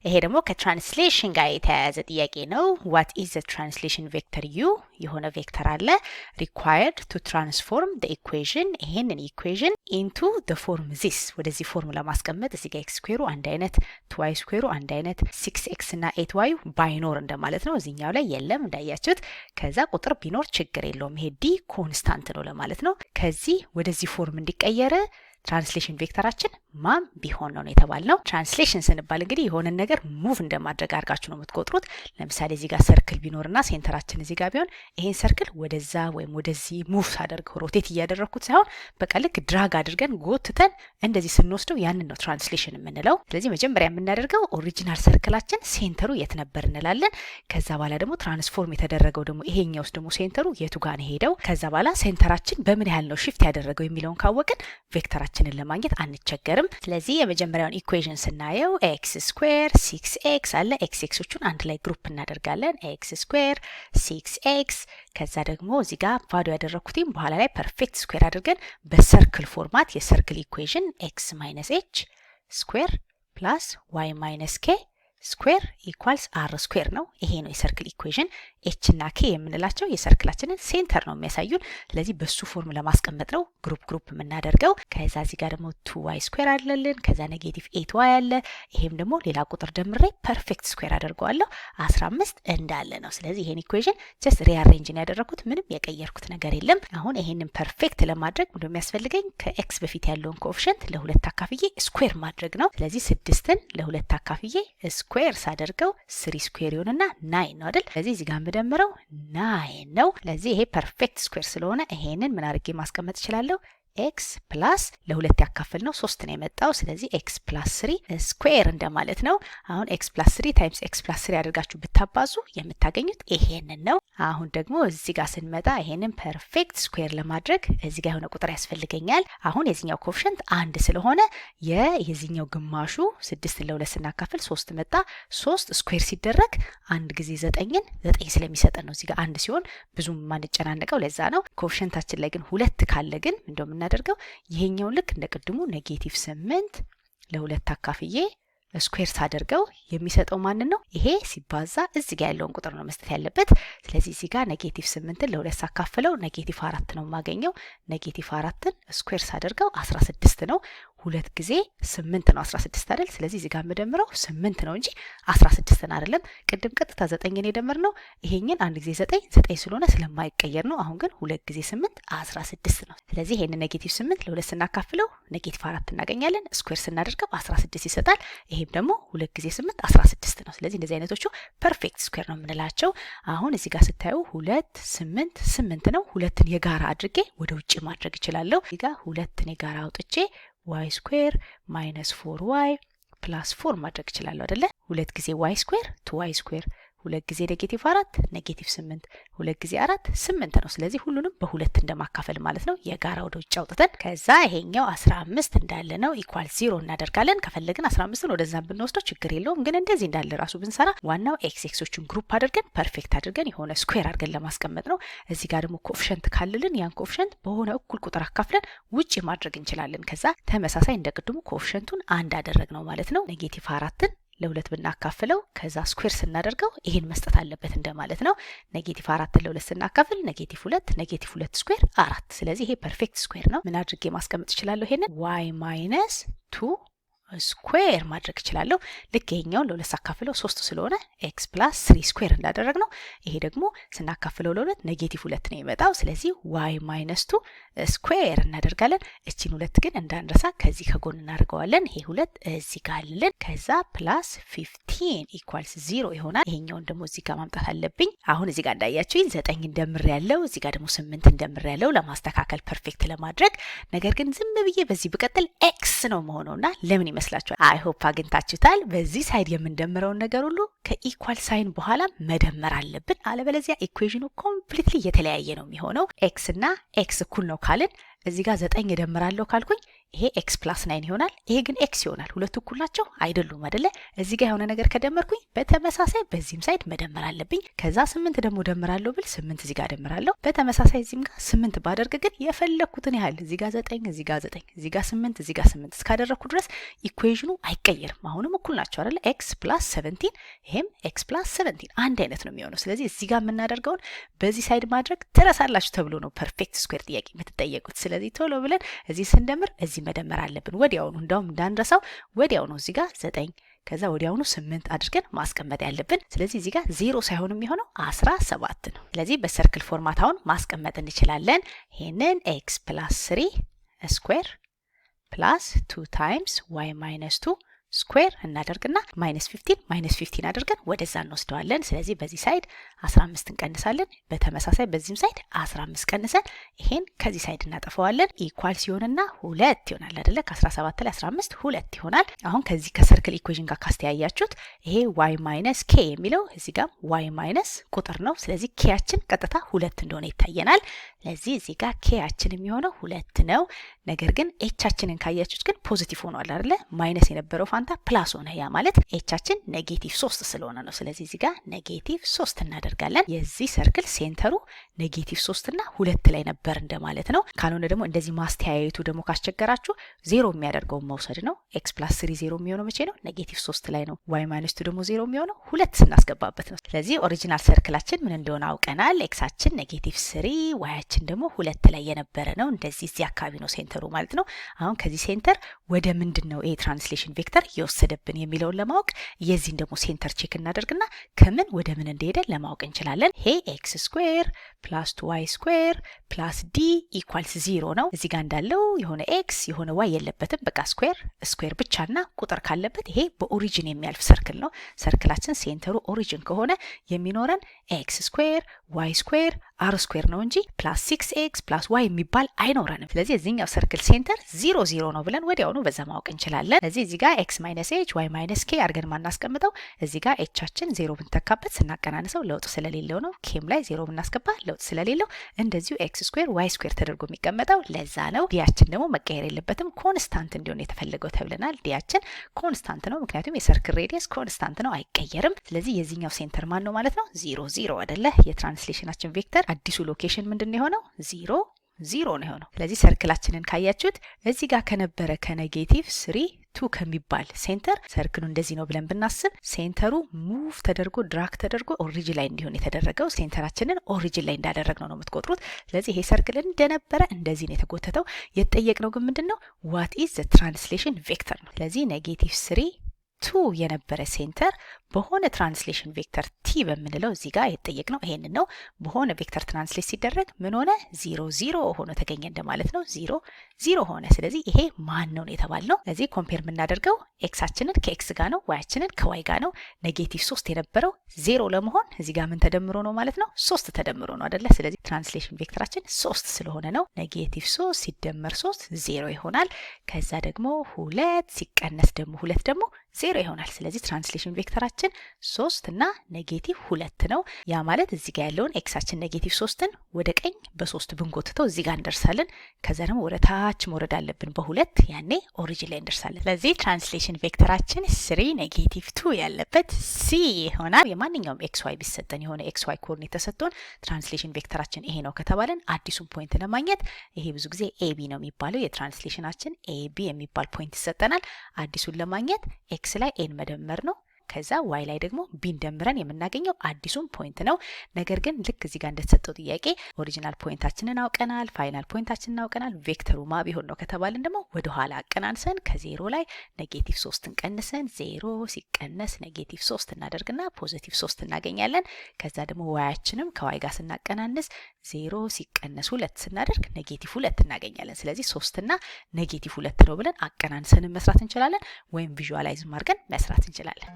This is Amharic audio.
ይሄ ደግሞ ከትራንስሌሽን ጋር የተያያዘ ጥያቄ ነው። what is the translation vector u የሆነ ቬክተር አለ required to transform the equation ይሄንን ኢኩዌሽን into the form this ወደዚህ ፎርም ለማስቀመጥ እዚህ ጋር x ስኩዌሩ አንድ አይነት 2y ስኩዌሩ አንድ አይነት 6x እና 8y ባይኖር እንደማለት ነው። እዚህኛው ላይ የለም እንዳያችሁት። ከዛ ቁጥር ቢኖር ችግር የለውም ይሄ d ኮንስታንት ነው ለማለት ነው። ከዚህ ወደዚህ ፎርም እንዲቀየር ትራንስሌሽን ቬክተራችን ማም ቢሆን ነው የተባልነው። ትራንስሌሽን ስንባል እንግዲህ የሆነ ነገር ሙቭ እንደማድረግ አድርጋችሁ ነው የምትቆጥሩት። ለምሳሌ እዚህ ጋር ሰርክል ቢኖርና ሴንተራችን እዚህ ጋር ቢሆን ይሄን ሰርክል ወደዛ ወይም ወደዚህ ሙቭ ሳደርገው ሮቴት እያደረኩት ሳይሆን በቃ ልክ ድራግ አድርገን ጎትተን እንደዚህ ስንወስደው ያንን ነው ትራንስሌሽን የምንለው። ስለዚህ መጀመሪያ የምናደርገው ኦሪጂናል ሰርክላችን ሴንተሩ የት ነበር እንላለን። ከዛ በኋላ ደግሞ ትራንስፎርም የተደረገው ደግሞ ይሄኛውስ ደግሞ ሴንተሩ የቱ ጋር ነው ሄደው፣ ከዛ በኋላ ሴንተራችን በምን ያህል ነው ሽፍት ያደረገው የሚለውን ካወቅን ቬክተራችንን ለማግኘት አንቸገርም። ስለዚህ የመጀመሪያውን ኢኩዌሽን ስናየው x ስኩዌር 6x አለ። xxዎቹን አንድ ላይ ግሩፕ እናደርጋለን። x ስኩዌር 6x ከዛ ደግሞ እዚህ ጋር ባዶ ያደረኩትም በኋላ ላይ ፐርፌክት ስኩዌር አድርገን በሰርክል ፎርማት የሰርክል ኢኩዌሽን x ማይነስ h ስኩዌር ፕላስ y ማይነስ k ስኩዌር ኢኳልስ r ስኩዌር ነው። ይሄ ነው የሰርክል ኢኩዌሽን። h እና k የምንላቸው የሰርክላችንን ሴንተር ነው የሚያሳዩን። ስለዚህ በሱ ፎርም ለማስቀመጥ ነው ግሩፕ የምናደርገው። ከዛ እዚህ ጋር ደግሞ 2y ስኩዌር አለልን። ከዛ ኔጌቲቭ 8y አለ። ይሄም ደግሞ ሌላ ቁጥር ደምሬ ፐርፌክት ስኩዌር አደርገዋለሁ 15 እንዳለ ነው። ስለዚህ ይሄን ኢኩዌሽን ጀስት ሪአሬንጅ ነው ያደረኩት፣ ምንም የቀየርኩት ነገር የለም። አሁን ይሄንን ፐርፌክት ለማድረግ ምንድነው የሚያስፈልገኝ? ከx በፊት ያለውን ኮኤፊሺየንት ለሁለት አካፍዬ ስኩዌር ማድረግ ነው። ስለዚህ 6ን ለሁለት አካፍዬ ስኩዌር ሳደርገው 3 ስኩዌር ይሆንና 9 ነው አይደል? ስለዚህ እዚህ ጋር የምደምረው 9 ነው። ስለዚህ ይሄ ፐርፌክት ስኩዌር ስለሆነ ይሄንን ምን አድርጌ ማስቀመጥ እችላለሁ? x ፕላስ ለሁለት ያካፈል ነው 3 ነው የመጣው። ስለዚህ x ፕላስ 3 ስኩዌር እንደማለት ነው። አሁን x ፕላስ 3 ታይምስ x ፕላስ 3 አድርጋችሁ ብታባዙ የምታገኙት ይሄንን ነው። አሁን ደግሞ እዚህ ጋር ስንመጣ ይሄንን ፐርፌክት ስኩዌር ለማድረግ እዚህ ጋር የሆነ ቁጥር ያስፈልገኛል። አሁን የዚህኛው ኮኤፊሺየንት 1 ስለሆነ የዚህኛው ግማሹ 6 ለ2 ስናካፍል 3 መጣ። 3 ስኩዌር ሲደረግ 1 ጊዜ 9ን 9 ስለሚሰጠን ነው እዚህ ጋር 1 ሲሆን ብዙም ማንጨናነቀው ለዛ ነው። ኮኤፊሺየንታችን ላይ ግን 2 ካለ ግን እንደውም እናደርገው ይሄኛው ልክ እንደ ቅድሙ ኔጌቲቭ 8 ለሁለት አካፍዬ ስኩዌር ሳደርገው የሚሰጠው ማንን ነው? ይሄ ሲባዛ እዚህ ጋር ያለውን ቁጥር ነው መስጠት ያለበት። ስለዚህ እዚህ ጋር ኔጌቲቭ 8ን ለሁለት ሳካፍለው ኔጌቲቭ 4 ነው የማገኘው። ኔጌቲቭ 4ን ስኩዌር ሳደርገው 16 ነው። 2 ጊዜ 8 ነው 16 አይደል? ስለዚህ እዚህ ጋር የምደምረው 8 ነው እንጂ 16ን አይደለም። ቅድም ቀጥታ 9ን የደመርነው ይሄንን 1 ጊዜ 9 ስለሆነ ስለማይቀየር ነው። አሁን ግን 2 ጊዜ 8 16 ነው። ስለዚህ ይሄንን ኔጌቲቭ 8 ለሁለት ስናካፍለው ኔጌቲቭ 4 እናገኛለን። ስኩዌር ስናደርገው 16 ይሰጣል። ይሄም ደግሞ 2 ጊዜ 8 16 ነው። ስለዚህ እንደዚህ አይነቶቹ ፐርፌክት ስኩዌር ነው የምንላቸው። አሁን እዚህ ጋር ስታዩ 2 8 8 ነው። 2ን የጋራ አድርጌ ወደ ውጭ ማድረግ እችላለሁ። እዚህ ጋር 2ን የጋራ አውጥቼ y ስኩዌር ማይነስ 4y ፕላስ 4 ማድረግ እችላለሁ አይደለ? 2 ጊዜ y ስኩዌር 2y ስኩዌር 2 ጊዜ ኔጌቲቭ 4 ኔጌቲቭ 8 2 ጊዜ 4 8 ነው። ስለዚህ ሁሉንም በሁለት እንደማካፈል ማለት ነው። የጋራ ወደ ውጭ አውጥተን ከዛ ይሄኛው 15 እንዳለ ነው ኢኳል 0 እናደርጋለን። ከፈለግን 15ን ወደዛ ብንወስደው ችግር የለውም። ግን እንደዚህ እንዳለ ራሱ ብንሰራ ዋናው ኤክሶቹን ግሩፕ አድርገን ፐርፌክት አድርገን የሆነ ስኩዌር አድርገን ለማስቀመጥ ነው። እዚህ ጋር ደግሞ ኮኤፊሺየንት ካለልን ያን ኮኤፊሺየንት በሆነ እኩል ቁጥር አካፍለን ውጪ ማድረግ እንችላለን። ከዛ ተመሳሳይ እንደቅድሙ ኮኤፊሺየንቱን አንድ አደረግ ነው ማለት ነው። ኔጌቲቭ 4ን ለሁለት ብናካፍለው ከዛ ስኩዌር ስናደርገው ይሄን መስጠት አለበት እንደማለት ነው። ኔጌቲቭ 4ን ለሁለት ስናካፍል ኔጌቲቭ 2 ኔጌቲቭ 2 ስኩዌር 4። ስለዚህ ይሄ ፐርፌክት ስኩዌር ነው። ምን አድርጌ ማስቀመጥ እችላለሁ? ይሄንን y ማይነስ 2 ስኩዌር ማድረግ እችላለሁ። ልክ ይሄኛውን ለሁለት ሳካፍለው 3 ስለሆነ x ፕላስ 3 ስኩዌር እንዳደረግ ነው። ይሄ ደግሞ ስናካፍለው ለሁለት ኔጌቲቭ 2 ነው የመጣው። ስለዚህ y ማይነስ 2 ስኩዌር እናደርጋለን። እቺን 2 ግን እንዳንረሳ ከዚህ ከጎን እናደርገዋለን። ይሄ 2 እዚህ ጋር አለን። ከዛ ፕላስ 15 ኢኳልስ 0 ይሆናል። ይሄኛውን ደግሞ እዚህ ጋር ማምጣት አለብኝ። አሁን እዚህ ጋር እንዳያችሁኝ 9 እንደምር ያለው እዚህ ጋር ደግሞ 8 እንደምር ያለው ለማስተካከል ፐርፌክት ለማድረግ ነገር ግን ዝም ብዬ በዚህ ብቀጥል x ነው መሆኑና ለምን ይመስላችኋል? አይ ሆፕ አግኝታችሁታል። በዚህ ሳይድ የምንደምረውን ነገር ሁሉ ከኢኳል ሳይን በኋላ መደመር አለብን። አለበለዚያ ኢኩዌሽኑ ኮምፕሊትሊ የተለያየ ነው የሚሆነው። x እና x እኩል ነው ካልን እዚህ ጋር 9 እደምራለሁ ካልኩኝ ይሄ x + 9 ይሆናል። ይሄ ግን x ይሆናል። ሁለቱ እኩል ናቸው አይደሉም አይደለ? እዚህ ጋር የሆነ ነገር ከደመርኩኝ በተመሳሳይ በዚህም ሳይድ መደመር አለብኝ። ከዛ 8 ደግሞ ደምራለሁ ብል 8 እዚህ ጋር ደምራለሁ። በተመሳሳይ እዚህም ጋር 8 ባደርግ ግን የፈለኩትን ያህል እዚህ ጋር 9 እዚህ ጋር 9 እዚህ ጋር 8 እዚህ ጋር 8 እስካደረኩ ድረስ ኢኩዌሽኑ አይቀየርም። አሁንም እኩል ናቸው አይደለ? x + 17 ይሄም x + 17 አንድ አይነት ነው የሚሆነው። ስለዚህ እዚህ ጋር የምናደርገውን በዚህ ሳይድ ማድረግ ትረሳላችሁ ተብሎ ነው ፐርፌክት ስኩዌር ጥያቄ የምትጠየቁት። ስለዚህ ቶሎ ብለን እዚህ ስንደምር እዚህ መደመር አለብን ወዲያውኑ። እንደውም እንዳንረሳው ወዲያውኑ እዚህ ጋር 9 ከዛ ወዲያውኑ 8 አድርገን ማስቀመጥ ያለብን። ስለዚህ እዚህ ጋር 0 ሳይሆን የሚሆነው 17 ነው። ስለዚህ በሰርክል ፎርማት አሁን ማስቀመጥ እንችላለን። ይሄንን x + 3 ስኩዌር ፕላስ 2 ታይምስ y - 2 ስኩዌር እናደርግና -15 አድርገን ወደዛ እንወስደዋለን። ስለዚህ በዚህ ሳይድ 15 እንቀንሳለን። በተመሳሳይ በዚህም ሳይድ 15 ቀንሰን ይሄን ከዚህ ሳይድ እናጠፋዋለን። ኢኳል ሲሆንና 2 ይሆናል አይደለ? ከ17 ላይ 15 2 ይሆናል። አሁን ከዚህ ከሰርክል ኢኩዌሽን ጋር ካስተያያችሁት ይሄ y - k የሚለው እዚህ ጋር y - ቁጥር ነው። ስለዚህ ኬያችን ቀጥታ 2 እንደሆነ ይታየናል። ስለዚህ እዚህ ጋር ኬያችን የሚሆነው 2 ነው። ነገር ግን ኤቻችንን ካያችሁት ግን ፖዚቲቭ ሆኗል አይደለ? ማይነስ የነበረው ፋንታ ፕላስ ሆነ። ያ ማለት ኤቻችን -3 ስለሆነ ነው። ስለዚህ እዚህ ጋር -3 እናደርጋለን። የዚህ ሰርክል ሴንተሩ -3 እና 2 ላይ ነበር እንደማለት ነው። ካልሆነ ደግሞ እንደዚህ ማስተያየቱ ደግሞ ካስቸገራችሁ 0 የሚያደርገውን መውሰድ ነው። x + 3 0 የሚሆነው መቼ ነው? -3 ላይ ነው። y - 2 ደግሞ 0 የሚሆነው 2 ስናስገባበት ነው። ስለዚህ ኦሪጂናል ሰርክላችን ምን እንደሆነ አውቀናል። ኤክሳችን -3 ዋያችን ደግሞ 2 ላይ የነበረ ነው። እንደዚህ እዚህ አካባቢ ነው ሴንተሩ ማለት ነው። አሁን ከዚህ ሴንተር ወደ ምንድነው ይሄ ትራንስሌሽን ቬክተር የወሰደብን የሚለውን ለማወቅ የዚህን ደግሞ ሴንተር ቼክ እናደርግና ከምን ወደ ምን እንደሄደ ለማወቅ እንችላለን። ይሄ x² + 2y² + d = 0 ነው። እዚህ ጋር እንዳለው የሆነ x የሆነ y የለበትም። በቃ ስኩዌር ብቻና ቁጥር ካለበት ይሄ በኦሪጂን የሚያልፍ ሰርክል ነው። ሰርክላችን ሴንተሩ ኦሪጂን ከሆነ የሚኖረን x² y² r² ነው እንጂ +6x + y የሚባል አይኖረንም። ስለዚህ እዚህኛው ሰርክል ሴንተር 0 0 ነው ብለን ወዲያውኑ በዛ ማወቅ እንችላለን። ስለዚህ እዚህ ጋር x - h y - k አድርገን ማናስቀምጠው እዚህ ጋር ኤቻችን 0 ብንተካበት ስናቀናንሰው ለውጥ ስለሌለው ነው። ኬም ላይ 0 ብናስገባ ለውጥ ስለሌለው እንደዚሁ x² y² ተደርጎ የሚቀመጠው ለዛ ነው። ዲያችን ደግሞ መቀየር የለበትም ኮንስታንት እንዲሆን የተፈለገው ተብለናል። ዲያችን ኮንስታንት ነው፣ ምክንያቱም የሰርክል ሬዲየስ ኮንስታንት ነው፣ አይቀየርም። ስለዚህ የዚህኛው ሴንተር ማን ነው ማለት ነው? 0 0 አይደለ? የትራንስሌሽናችን ቬክተር አዲሱ ሎኬሽን ምንድን ነው የሆነው? 0 0 ነው የሆነው። ስለዚህ ሰርክላችንን ካያችሁት እዚህ ጋር ከነበረ ከ-3 2 ከሚባል ሴንተር ሰርክሉ እንደዚህ ነው ብለን ብናስብ ሴንተሩ ሙቭ ተደርጎ ድራግ ተደርጎ ኦሪጂን ላይ እንዲሆን የተደረገው ሴንተራችንን ኦሪጂን ላይ እንዳደረግነው ነው የምትቆጥሩት። ስለዚህ ይሄ ሰርክል እንደነበረ እንደዚህ ነው የተጎተተው። የተጠየቅነው ግን ምንድነው? ዋት ኢዝ ዘ ትራንስሌሽን ቬክተር ነው። ስለዚህ -3 2 የነበረ ሴንተር በሆነ ትራንስሌሽን ቬክተር ቲ በምንለው እዚህ ጋር የተጠየቅነው ይሄንን ነው። በሆነ ቬክተር ትራንስሌት ሲደረግ ምን ሆነ? 0 0 ሆኖ ተገኘ እንደማለት ነው። 0 0 ሆነ። ስለዚህ ይሄ ማን ነው የተባልነው? ስለዚህ ኮምፔር የምናደርገው ኤክሳችንን ከኤክስ ጋር ነው፣ ዋያችንን ከዋይ ጋር ነው። -3 የነበረው 0 ለመሆን እዚህ ጋር ምን ተደምሮ ነው ማለት ነው? 3 ተደምሮ ነው አይደለ? ስለዚህ ትራንስሌሽን ቬክተራችን 3 ስለሆነ ነው። -3 ሲደመር 3 0 ይሆናል። ከዛ ደግሞ 2 ሲቀነስ ደግሞ 2 ደግሞ 0 ይሆናል። ስለዚህ ትራንስሌሽን ቬክተራችን 3 እና -2 ነው። ያ ማለት እዚህ ጋር ያለውን ኤክሳችን -3ን ወደ ቀኝ በ3 ብንጎትተው እዚህ ጋር እንደርሳለን። ከዛ ደግሞ ወደ ታች መውረድ አለብን በ2 ያኔ ኦሪጂን ላይ እንደርሳለን። ስለዚህ ትራንስሌሽን ቬክተራችን 3 -2 ያለበት ሲ ይሆናል። የማንኛውም ኤክስ ዋይ ቢሰጠን የሆነ ኤክስ ዋይ ኮኦርዲኔት ተሰጥቶን ትራንስሌሽን ቬክተራችን ይሄ ነው ከተባለን አዲሱን ፖይንት ለማግኘት ይሄ ብዙ ጊዜ ኤቢ ነው የሚባለው የትራንስሌሽናችን ኤቢ የሚባል ፖይንት ይሰጠናል። አዲሱን ለማግኘት ኤክስ ላይ ኤን መደመር ነው። ከዛ ዋይ ላይ ደግሞ ቢን ደምረን የምናገኘው አዲሱን ፖይንት ነው። ነገር ግን ልክ እዚህ ጋር እንደተሰጠው ጥያቄ ኦሪጂናል ፖይንታችንን አውቀናል፣ ፋይናል ፖይንታችንን አውቀናል። ቬክተሩ ማ ቢሆን ነው ከተባልን ደግሞ ወደ ኋላ አቀናንሰን ከ0 ላይ -3ን ቀንሰን 0 ሲቀነስ -3 እናደርግና +3 እናገኛለን። ከዛ ደግሞ ዋያችንም ከዋይ ጋር ስናቀናንስ 0 ሲቀነስ 2 ስናደርግ -2 እናገኛለን። ስለዚህ 3 እና -2 ነው ብለን አቀናንሰን መስራት እንችላለን፣ ወይም ቪዥዋላይዝ አድርገን መስራት እንችላለን።